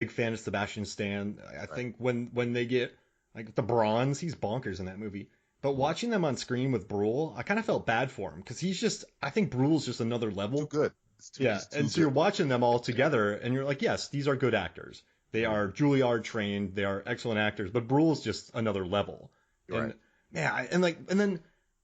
big fan of Sebastian Stan. I Right. think when they get like the bronze, he's bonkers in that movie. But watching them on screen with Brule, I kind of felt bad for him because I think Brule's just another Too level. good. Yeah, He's too and so you're good. watching them all together, and you're like, yes, these are good actors. They Mhm. are Juilliard trained. They are excellent actors. But Brule's just another level. You're right. And man, and then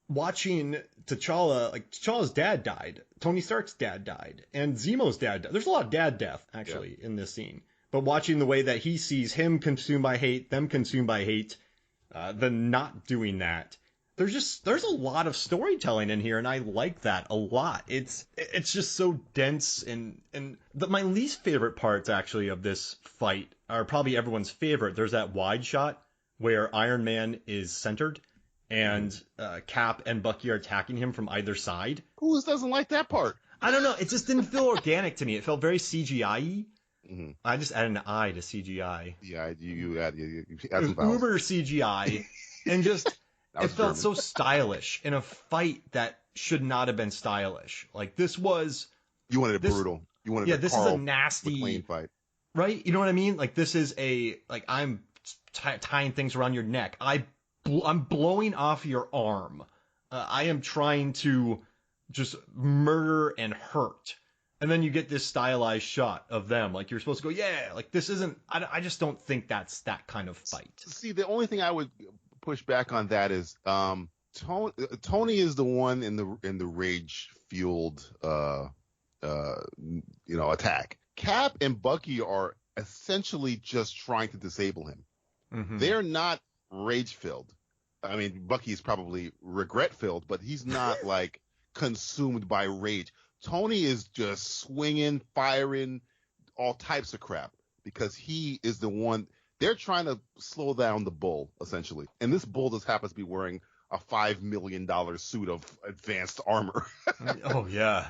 watching T'Challa, like T'Challa's dad died, Tony Stark's dad died, and Zemo's dad died. There's a lot of dad death Yeah. actually in this scene. But watching the way that he sees him consumed by hate, them consumed by hate, then not doing that. There's a lot of storytelling in here, and I like that a lot. It's just so dense, my least favorite parts actually of this fight are probably everyone's favorite. There's that wide shot where Iron Man is centered, and Cap and Bucky are attacking him from either side. Who doesn't like that part? I don't know. It just didn't feel organic to me. It felt very CGI-y. Mm-hmm. I just added an I to CGI. Yeah, you add some It was vowels. uber CGI, and just it felt German. so stylish in a fight that should not have been stylish. Like this was, You wanted it this- brutal. You wanted yeah, a this Carl is a nasty McLean fight. right? You know what I mean? Like this is I'm tying things around your neck. I'm blowing off your arm. I am trying to just murder and hurt. And then you get this stylized shot of them. Like you're supposed to go, yeah, like this isn't, I just don't think that's that kind of fight. See, the only thing I would push back on that is Tony is the one in the rage fueled attack. Cap and Bucky are essentially just trying to disable him. Mm-hmm. They're not rage filled. I mean, Bucky is probably regret filled, but he's not like consumed by rage. Tony is just swinging, firing, all types of crap because he is the one. They're trying to slow down the bull, essentially. And this bull just happens to be wearing a $5 million suit of advanced armor. Oh, yeah.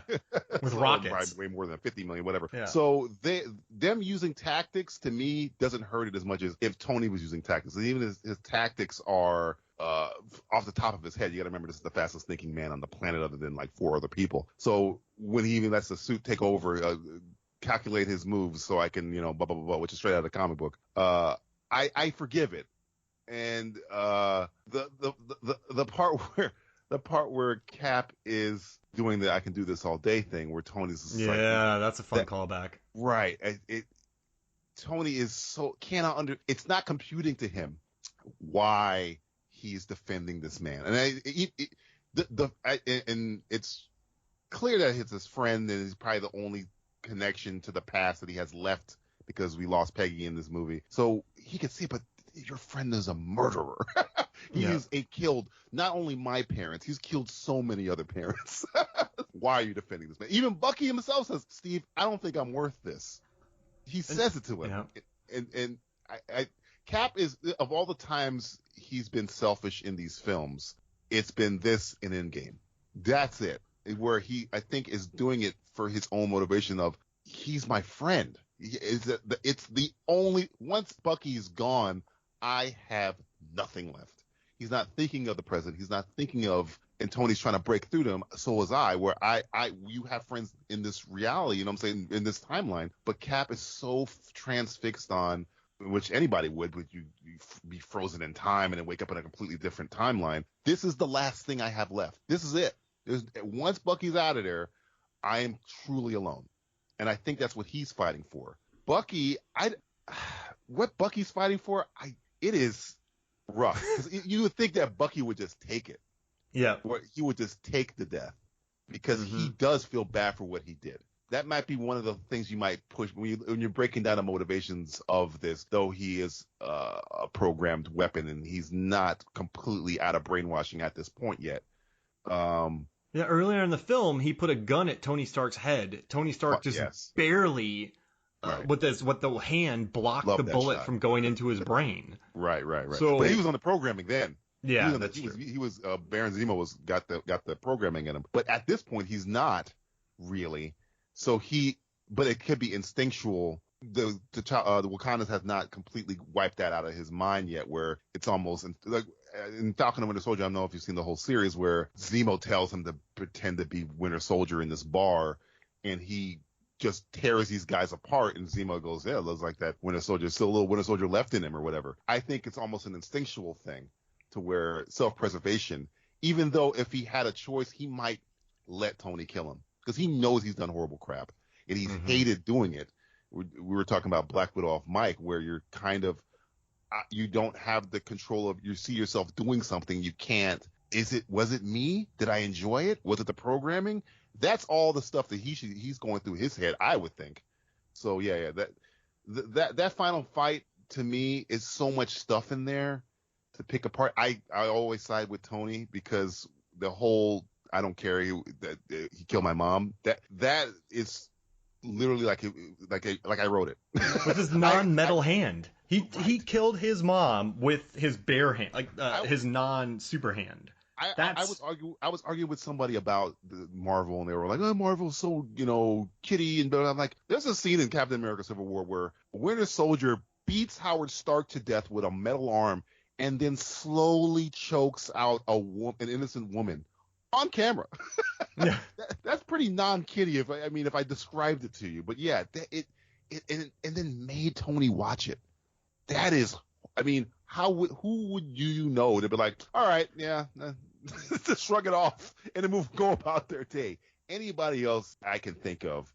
With rockets. Way more than 50 million, whatever. Yeah. So them using tactics, to me, doesn't hurt it as much as if Tony was using tactics. And even his tactics are off the top of his head. You got to remember, this is the fastest thinking man on the planet other than like 4 other people. So when he even lets the suit take over, calculate his moves so I can, blah, blah, blah, blah, which is straight out of the comic book. I forgive it. And the part where Cap is doing the I can do this all day thing, where Tony's just that's a fun callback. Right. Tony is so it's not computing to him why he's defending this man, and it's clear that it's his friend and he's probably the only connection to the past that he has left because we lost Peggy in this movie. So he could see, but your friend is a murderer. He's killed not only my parents, he's killed so many other parents. Why are you defending this man? Even Bucky himself says, Steve, I don't think I'm worth this. He says it to him. Yeah. And I Cap is, of all the times he's been selfish in these films, it's been this in Endgame. That's it. Where he, I think, is doing it for his own motivation of, he's my friend. It's the only, once Bucky's gone, I have nothing left. He's not thinking of the president. He's not thinking of, and Tony's trying to break through them. So was I, where you have friends in this reality, you know what I'm saying, in this timeline. But Cap is so transfixed on, which anybody would you be frozen in time and then wake up in a completely different timeline. This is the last thing I have left. This is it. Once Bucky's out of there, I am truly alone. And I think that's what he's fighting for. Bucky, what Bucky's fighting for, it is rough. Because you would think that Bucky would just take it. Yeah. Or he would just take the death. Because he does feel bad for what he did. That might be one of the things you might push when you're breaking down the motivations of this, though he is a programmed weapon and he's not completely out of brainwashing at this point yet. Yeah, earlier in the film, he put a gun at Tony Stark's head. Tony Stark just barely, with the hand, blocked the bullet from going into his brain. Right. So, but he was on the programming then. Yeah, he was Baron Zemo got the programming in him. But at this point, he's not really. So but it could be instinctual. The Wakandas has not completely wiped that out of his mind yet, where it's almost like in Falcon and Winter Soldier. I don't know if you've seen the whole series where Zemo tells him to pretend to be Winter Soldier in this bar, and he just tears these guys apart, and Zemo goes, yeah, it looks like that Winter Soldier, still a little Winter Soldier left in him or whatever. I think it's almost an instinctual thing to where self-preservation, even though if he had a choice, he might let Tony kill him because he knows he's done horrible crap and he's hated doing it. We were talking about Black Widow off mic, where you're kind of, you don't have the control of, you see yourself doing something, you can't. Was it me? Did I enjoy it? Was it the programming? That's all the stuff that he's going through his head, I would think. So yeah, that final fight, to me, is so much stuff in there to pick apart. I always side with Tony because the whole I don't care he killed my mom. That is literally like I wrote it with his non-metal hand. He killed his mom with his bare hand, his non-super hand. I was arguing with somebody about Marvel, and they were like, "Oh, Marvel's so kiddie," and I'm like, "There's a scene in Captain America: Civil War where Winter Soldier beats Howard Stark to death with a metal arm, and then slowly chokes out an innocent woman on camera." Yeah. That's pretty non-kiddie if I described it to you, but yeah, and then made Tony watch it. That is, who would you know to be like, all right, yeah, just shrug it off and then go about their day. Anybody else I can think of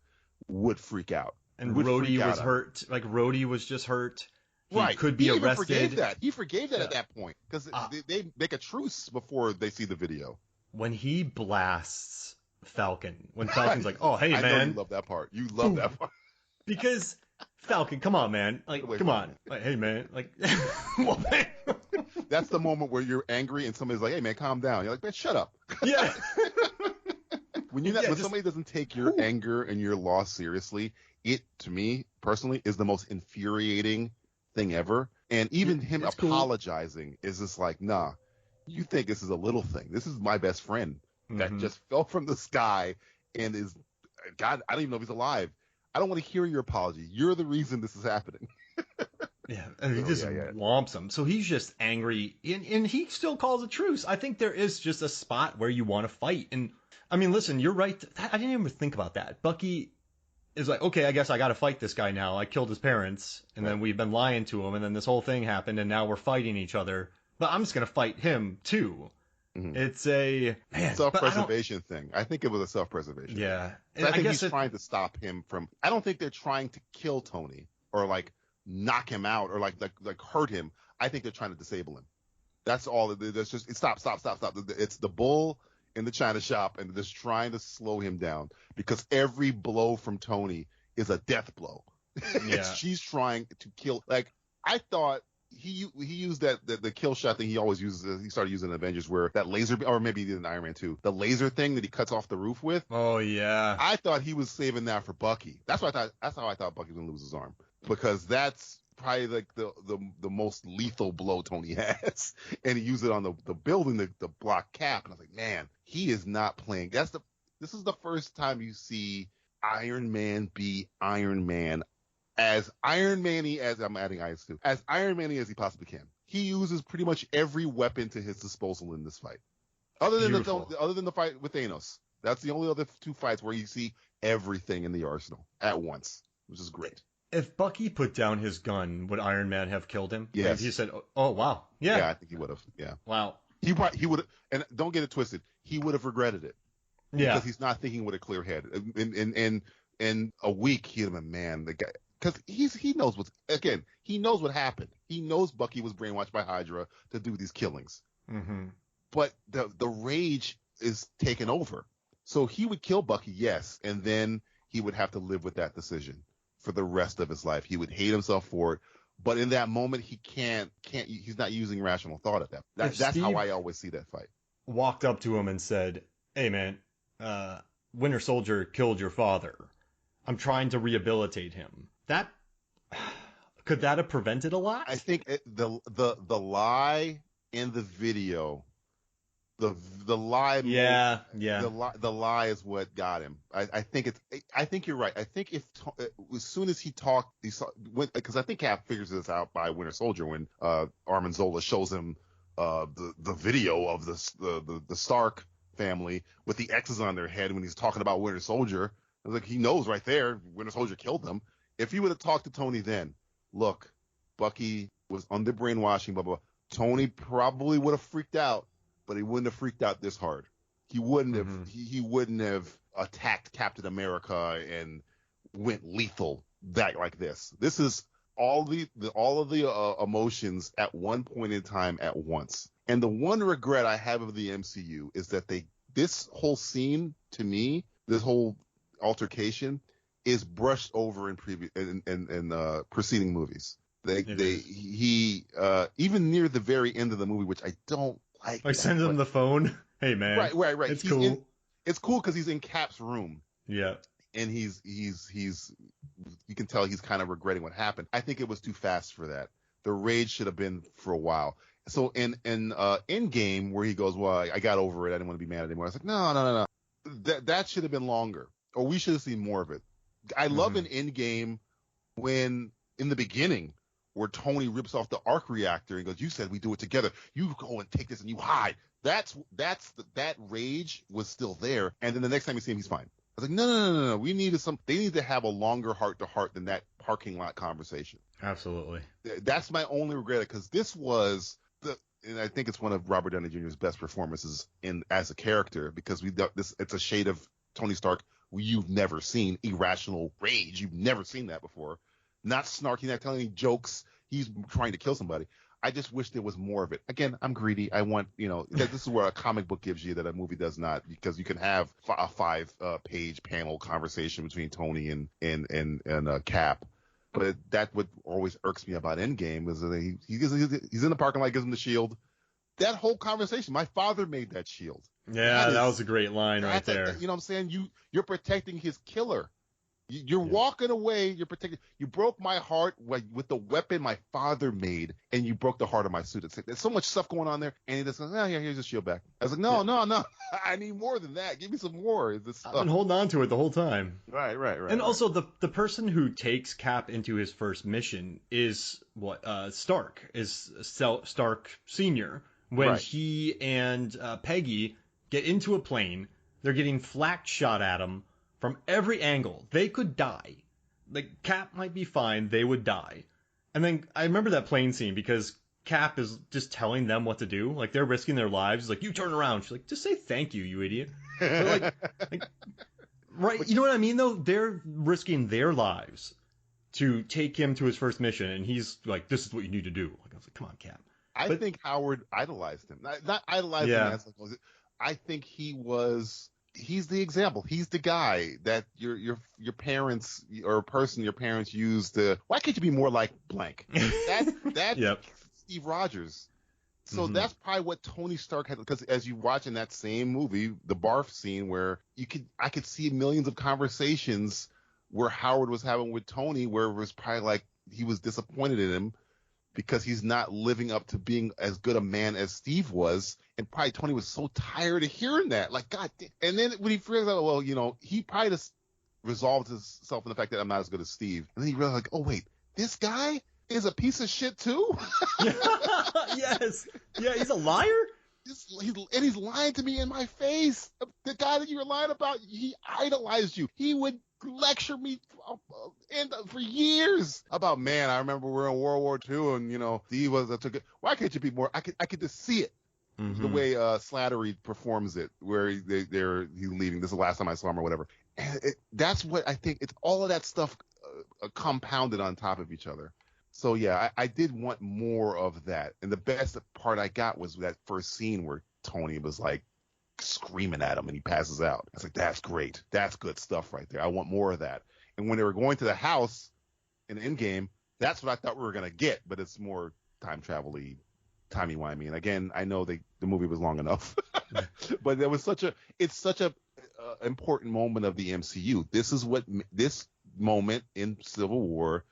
would freak out. And Rhodey was hurt. Like Rhodey was just hurt. He could be arrested. He forgave that at that point because they make a truce before they see the video. When he blasts Falcon, when Falcon's like, "Oh, hey, man." I know you love that part. You love that part. Because Falcon, come on, man. Like, come on. Like, hey, man. Like, well, man. That's the moment where you're angry and somebody's like, "Hey, man, calm down." You're like, "Man, shut up." Yeah. When somebody doesn't take your anger and your loss seriously, it, to me personally, is the most infuriating thing ever. And even him apologizing is just like, nah, you think this is a little thing. This is my best friend that just fell from the sky and is, God, I don't even know if he's alive. I don't want to hear your apology. You're the reason this is happening. Yeah, and he just whomps him. So he's just angry, and he still calls a truce. I think there is just a spot where you want to fight. And, listen, you're right. I didn't even think about that. Bucky is like, okay, I guess I got to fight this guy now. I killed his parents, and then we've been lying to him, and then this whole thing happened, and now we're fighting each other. But I'm just going to fight him, too. Mm-hmm. It's a self-preservation thing. I think it was a self-preservation. Yeah. Thing. I think he's trying to stop him from. I don't think they're trying to kill Tony or like knock him out or like hurt him. I think they're trying to disable him. That's all. That's just stop. It's the bull in the china shop, and they're just trying to slow him down because every blow from Tony is a death blow. Yeah. She's trying to kill. Like I thought. He used the kill shot thing he always uses. He started using in Avengers where that laser, or maybe he did in Iron Man 2, the laser thing that he cuts off the roof with. Oh yeah. I thought he was saving that for Bucky. That's how I thought Bucky was gonna lose his arm, because that's probably like the most lethal blow Tony has, and he used it on the building, the block Cap, and I was like, man, he is not playing. This is the first time you see Iron Man be Iron Man. As Iron Man-y as I'm adding eyes to, as Iron Man-y as he possibly can. He uses pretty much every weapon to his disposal in this fight. Other than the fight with Thanos. That's the only other two fights where you see everything in the arsenal at once, which is great. If Bucky put down his gun, would Iron Man have killed him? Yes. If he said, "Oh wow, yeah." Yeah, I think he would have. Yeah. Wow. He would, and don't get it twisted. He would have regretted it. Yeah. Because he's not thinking with a clear head. In a week, he'd have been, man, the guy. Because he knows he knows what happened. He knows Bucky was brainwashed by Hydra to do these killings. Mm-hmm. But the rage is taken over. So he would kill Bucky, yes, and then he would have to live with that decision for the rest of his life. He would hate himself for it. But in that moment, he can't. He's not using rational thought at that. That's how I always see that fight. Walked up to him and said, "Hey, man, Winter Soldier killed your father. I'm trying to rehabilitate him." Could that have prevented a lot? I think the lie in the video, the lie. Yeah. The lie is what got him. I think you're right. I think as soon as he talked, because I think Cap figures this out by Winter Soldier when Armin Zola shows him the video of the Stark family with the X's on their head when he's talking about Winter Soldier. I was like, he knows right there, Winter Soldier killed them. If he would have talked to Tony then, look, Bucky was under brainwashing, blah, blah, blah. Tony probably would have freaked out, but he wouldn't have freaked out this hard. He wouldn't have, he wouldn't have attacked Captain America and went lethal back like this. This is all of the emotions at one point in time at once. And the one regret I have of the MCU is that this whole scene, to me, this whole altercation is brushed over in preceding movies. He even near the very end of the movie, which I don't like. I send him the phone. Hey man, right. It's cool. It's cool because he's in Cap's room. Yeah, and he's you can tell he's kind of regretting what happened. I think it was too fast for that. The rage should have been for a while. So in Endgame, where he goes, well, I got over it. I didn't want to be mad anymore. I was like, no. That should have been longer, or we should have seen more of it. I love an Endgame when in the beginning where Tony rips off the arc reactor and goes, you said we do it together. You go and take this and you hide. That rage was still there. And then the next time you see him, he's fine. I was like, no. They need to have a longer heart to heart than that parking lot conversation. Absolutely. That's my only regret, because this was and I think it's one of Robert Downey Jr.'s best performances as a character, because it's a shade of Tony Stark you've never seen. Irrational rage. You've never seen that before. Not snarky, not telling any jokes. He's trying to kill somebody. I just wish there was more of it. Again, I'm greedy. I want, this is where a comic book gives you that a movie does not, because you can have a 5-page panel conversation between Tony and Cap. But that what always irks me about Endgame is that he's in the parking lot, gives him the shield. That whole conversation, my father made that shield. Yeah, that was a great line right there. You know what I'm saying? You're protecting his killer. You're walking away. You're protecting. You broke my heart with the weapon my father made, and you broke the heart of my suit. There's so much stuff going on there, and he just goes, here's your shield back. I was like, no. I need more than that. Give me some more. I've been holding on to it the whole time. Right. And also, the person who takes Cap into his first mission is Stark, is Stark Sr. When he and Peggy get into a plane, they're getting flak shot at them from every angle. They could die. Like, Cap might be fine. They would die. And then I remember that plane scene because Cap is just telling them what to do. Like, they're risking their lives. He's like, you turn around. She's like, just say thank you, you idiot. So right. You know what I mean, though? They're risking their lives to take him to his first mission. And he's like, this is what you need to do. Like, I was like, come on, Cap. I think Howard idolized him. Not idolized him as I think he's the example. He's the guy that your parents or a person your parents used to. Why can't you be more like blank? That's yep. Steve Rogers. So that's probably what Tony Stark had. Because as you watch in that same movie, the barf scene, where I could see millions of conversations where Howard was having with Tony, where it was probably like he was disappointed in him because he's not living up to being as good a man as Steve was. And probably Tony was so tired of hearing that. Like, God damn. And then when he figures out, well, he probably just resolved himself in the fact that I'm not as good as Steve. And then he realized, like, oh, wait, this guy is a piece of shit too? Yes. Yeah, he's a liar? He's lying to me in my face. The guy that you were lying about, he idolized you. He would lecture me for years about, man, I remember we were in World War II and, Steve was, why can't you be more, I could just see it. The way Slattery performs it, where he's leaving. This is the last time I saw him or whatever. And that's what I think. It's all of that stuff compounded on top of each other. So, yeah, I did want more of that. And the best part I got was that first scene where Tony was like screaming at him and he passes out. I was like, that's great. That's good stuff right there. I want more of that. And when they were going to the house in Endgame, that's what I thought we were going to get. But it's more time travel-y, timey-wimey. And again, I know the movie was long enough. But there was such a important moment of the MCU. This moment in Civil War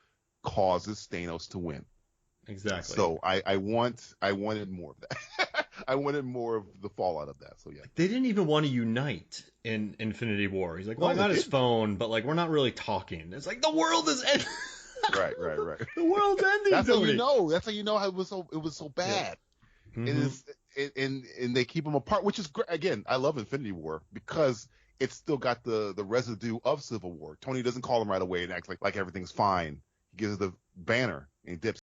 causes Thanos to win. Exactly. So I wanted more of that. I wanted more of the fallout of that. So yeah. They didn't even want to unite in Infinity War. He's like, well, I got his phone, but like we're not really talking. It's like the world is ending. Right. The world's ending. That's how you know. That's how you know how it was so bad. Yeah. And they keep them apart, which is great. Again, I love Infinity War because it's still got the residue of Civil War. Tony doesn't call him right away and acts like everything's fine. He gives the banner and dips